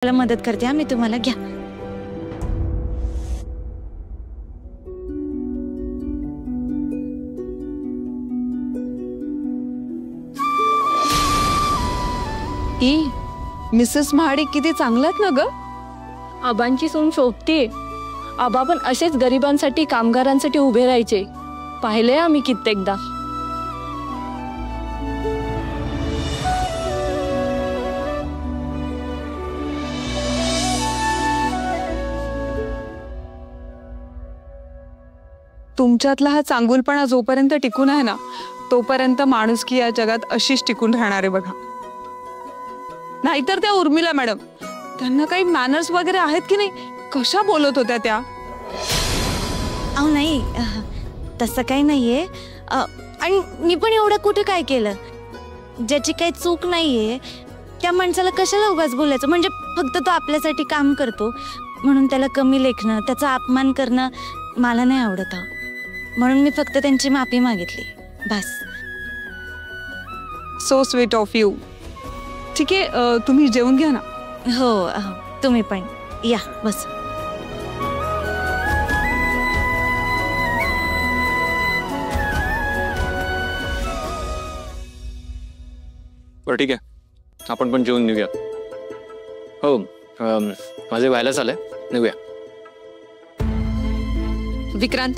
मला मदत करते हा मी तुम्हाला घ्या। मिसेस महाडिक किती चांगल्यात ना ग। आबांची सून शोभते। आबा पण असेच गरिबांसाठी कामगारांसाठी उभे राहायचे, पाहिले आम्ही कित्येकदा। तुमच्यातला हा चांगुलपणा जोपर्यंत टिकून आहे ना तोपर्यंत माणुसकी या जगात अशीच टिकून राहणार आहे बघा। नाहीतर त्या उर्मिला मॅडम, त्यांना काही मॅनर्स वगैरे आहेत की नाही? कशा बोलत होत्या त्या? अहो नाही, तसं काही नाहीये। आणि मी पण एवढं कुठे काय केलं? ज्याची काही चूक नाहीये त्या माणसाला कशाला उगाच बोलायचं? म्हणजे फक्त तो आपल्यासाठी काम करतो म्हणून त्याला कमी लेखणं, त्याचा अपमान करणं मला नाही आवडत। म्हणून मी फक्त त्यांची माफी मागितली बस। So sweet of you. ठीक आहे, तुम्ही जेवून घ्या ना। हो, तुम्ही पण या, बस। बरं ठीक आहे, आपण पण जेवून निघूया। हो, माझे व्हायला चाललंय, निघूया। विक्रांत,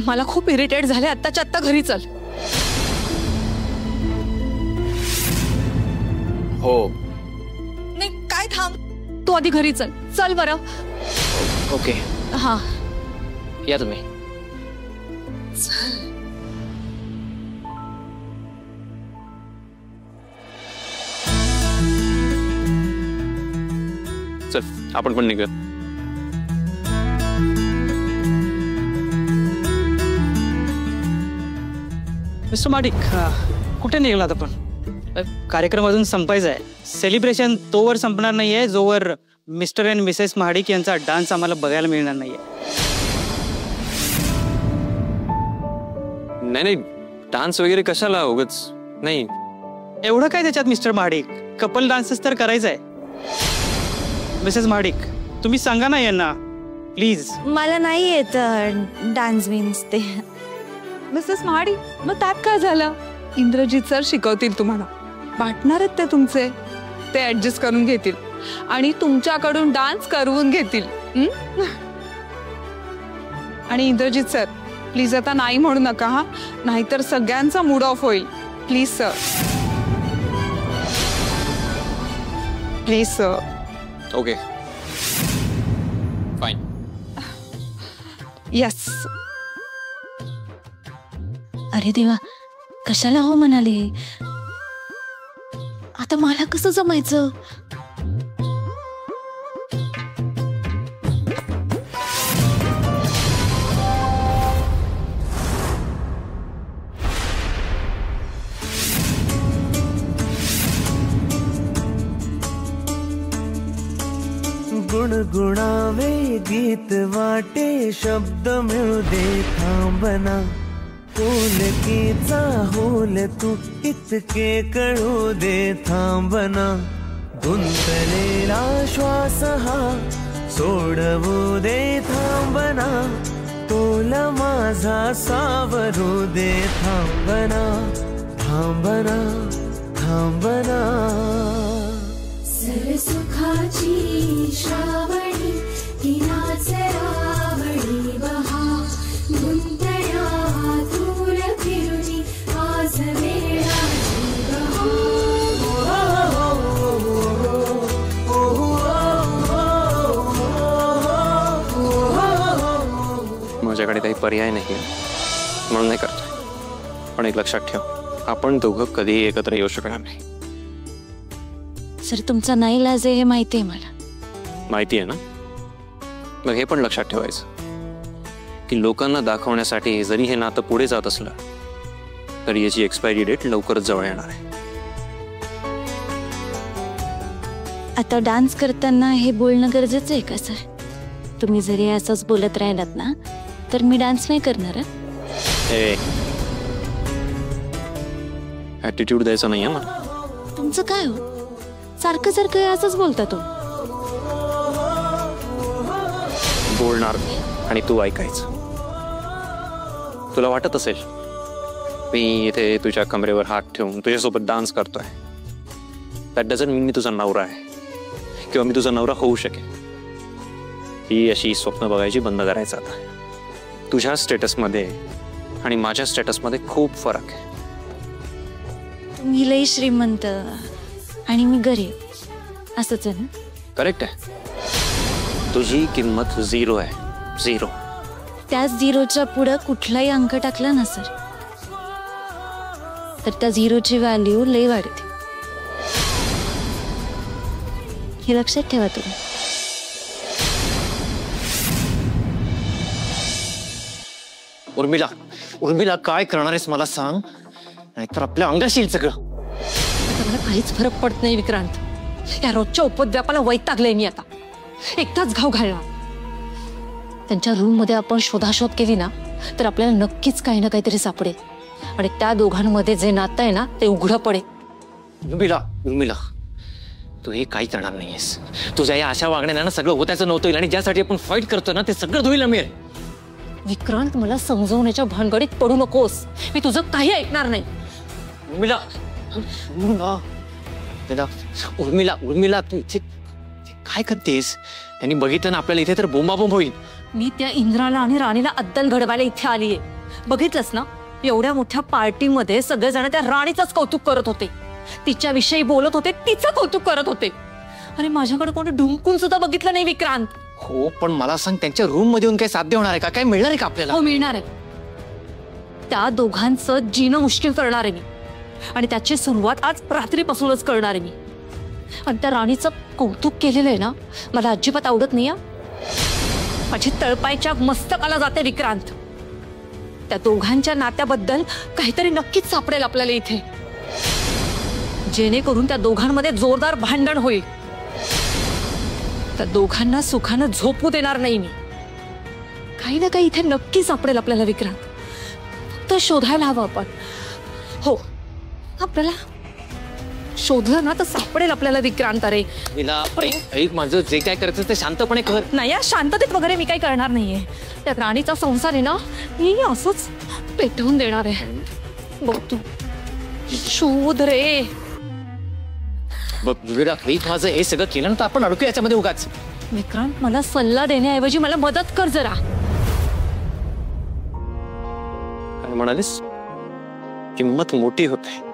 मला खूप इरिटेट झाले, आत्ताच्या आत्ता घरी चल। हो नाही काय थांब, तू आधी घरी चल। चल बरं। ओके, हा या तुम्ही। चल आपण पण निघूया। मिस्टर महाडिक, कुठे निघालात आपण? कार्यक्रम अजून संपायचा आहे। सेलिब्रेशन तोवर संपणार नाहीये जोवर मिस्टर अँड मिसेस महाडिक यांचा डान्स आम्हाला बघायला मिळणार नाहीये। नाही नाही, डान्स वगैरे कशाला उगाच नाही। एवढं काय त्याच्यात मिस्टर महाडिक? कपल डान्सेस तर करायचा आहे। मिसेस महाडिक, तुम्ही सांगा ना यांना प्लीज। मला नाही येत डान्स विन्स ते। मिसेस महाडिक, मग त्यात काय झालं? इंद्रजीत सर शिकवतील तुम्हाला, पार्टनर आहेत ते तुमचे, ते ऍडजस्ट करून घेतील आणि तुमच्याकडून डान्स करवून घेतील। आणि इंद्रजीत सर प्लीज आता नाही म्हणू नका हा, नाहीतर सगळ्यांचा मूड ऑफ होईल। Please sir, please sir. Okay fine. Yes. अरे देवा, कशाला हो म्हणाले? आता मला कसं जमायचं? गुणगुणावे गीत वाटे, शब्द मिळू दे थांबना। होलकीचा होल तू इतके कळू दे थांबना। गुंतलेला श्वास हा सोडवू दे थांबना। तोला माझा सावरू दे थांबना, थांबना, थांबना। सरसुखाची श्रावणी तिनाचे आवडी बहा। गुंतल्या दूर फिरुनी आज वेळाची बहा। माझ्याकडे काही पर्याय नाही म्हणून नाही करतोय, पण एक लक्षात ठेव, आपण दोघं कधीही एकत्र येऊ शकणार नाही। सर, तुमचा नाईलाज आहे हे माहिती आहे मला। माहिती आहे ना? मग हे पण लक्षात ठेवायचं की लोकांना दाखवण्यासाठी जरी हे नातं पुढे जात असलं तरी याची एक्सपायरी डेट लवकरच जवळ येणार आहे। आता डान्स करताना हे बोलणं गरजेचं आहे का सर? तुम्ही जरी असंच बोलत राहिलात ना तर मी डान्स नाही करणार। ॲटिट्यूड द्यायचा नाही आहे मला। तुमचं काय हो, सारखं सारखं असंच बोलता तो? बोलणार आणि तू ऐकायचं. तुला वाटत असेल मी इथे तुझ्या कमरेवर हात ठेवून तुझ्यासोबत डान्स करतोय, दॅट डझंट मीन मी तुझा नवरा आहे किंवा मी तुझा नवरा होऊ शकेल. ही अशी स्वप्न बघायची बंद करायचं आता. तुझ्या स्टेटसमध्ये आणि माझ्या स्टेटसमध्ये खूप फरक आहे. तुम्ही लई श्रीमंत आणि मी गरीब असंच आहे ना? करेक्ट आहे. तुझी किंमत 0 आहे, 0. त्याच 0च्या पुढं कुठलाही अंक टाकला ना सर तर त्या 0ची व्हॅल्यू लई वाढते. हे लक्षात ठेवा तुम्ही. उर्मिला, उर्मिला काय करणार आहेस मला सांग, नाहीतर आपल्या अंगाशी येईल सगळं. मला काहीच फरक पडत नाही विक्रांत. या रोजच्या उपद्व्यापाला वैतागले मी आता. एकदाच घाव घालला. त्यांच्या रूम मध्ये आपण शोधाशोध केली ना तर आपल्याला नक्कीच काही ना काहीतरी सापडेल आणि त्या दोघांमध्ये जे नातं आहे ना ते उघडं पडेल. उर्मिला, उर्मिला तू हे काही करणार नाहीयेस. तुझ्या या अशा वागण्यानं ना सगळं होत्याचं नव्हतं आणि ज्यासाठी आपण फाईट करतो ना ते सगळं धुईला मिळेल. विक्रांत मला समजवण्याच्या भानगडीत पडू नकोस. मी तुझं काही ऐकणार नाही. उर्मिला, उर्मिला, उर्मिला, उर्मिला तू इथे काय करतेस? त्यांनी बघितलं ना आपल्याला इथे तर बोंबाबोंब होईल. मी त्या इंद्राला आणि राणीला अद्दल घडवायला इथे आलीये. बघितलंस ना एवढ्या मोठ्या पार्टीमध्ये सगळेजण त्या राणीचंच कौतुक करत होते, तिच्याविषयी बोलत होते, तिचं कौतुक करत होते. आणि माझ्याकडे कोणी ढुंकून सुद्धा बघितलं नाही विक्रांत. हो पण मला सांग त्यांच्या रूम मध्ये येऊन काय साध्य होणार आहे का? काय मिळणार आहे का आपल्याला? हो मिळणार आहे. त्या दोघांचं जीणं मुश्किल करणार आहे मी आणि त्याची सुरुवात आज रात्रीपासूनच करणार आहे मी. आणि त्या राणीचं कौतुक केलेलं आहे ना मला अजिबात आवडत नाही. माझी तळपायच्या मस्तकाला जाते विक्रांत. त्या दोघांच्या नात्याबद्दल काहीतरी नक्कीच सापडेल आपल्याला इथे, जेणेकरून त्या दोघांमध्ये जोरदार भांडण होईल. त्या दोघांना सुखानं झोपू देणार नाही मी. काही ना काही इथे नक्की सापडेल आपल्याला विक्रांत. फक्त शोधायला हवं आपण. हो आपल्याला शोधलं ना तर सापडेल आपल्याला विक्रांत. अरे ऐक माझं जे काय करायचं ते शांतपणे कर. नाही या शांततेत वगैरे मी काही करणार नाहीये. त्या राणीचा संसार आहे ना मी असंच पेटवून देणार आहे. बघ तू शोध रे. माझं हे सगळं केलं ना तर आपण अडकू याच्यामध्ये उगाच. विक्रांत मला सल्ला देण्याऐवजी मला मदत कर जरा. काय म्हणालीस? किंमत मोठी होते,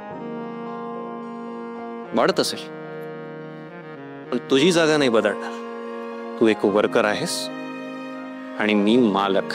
वाढत असेल, पण तुझी जागा नाही बदलणार. तू एक वर्कर आहेस आणि मी मालक.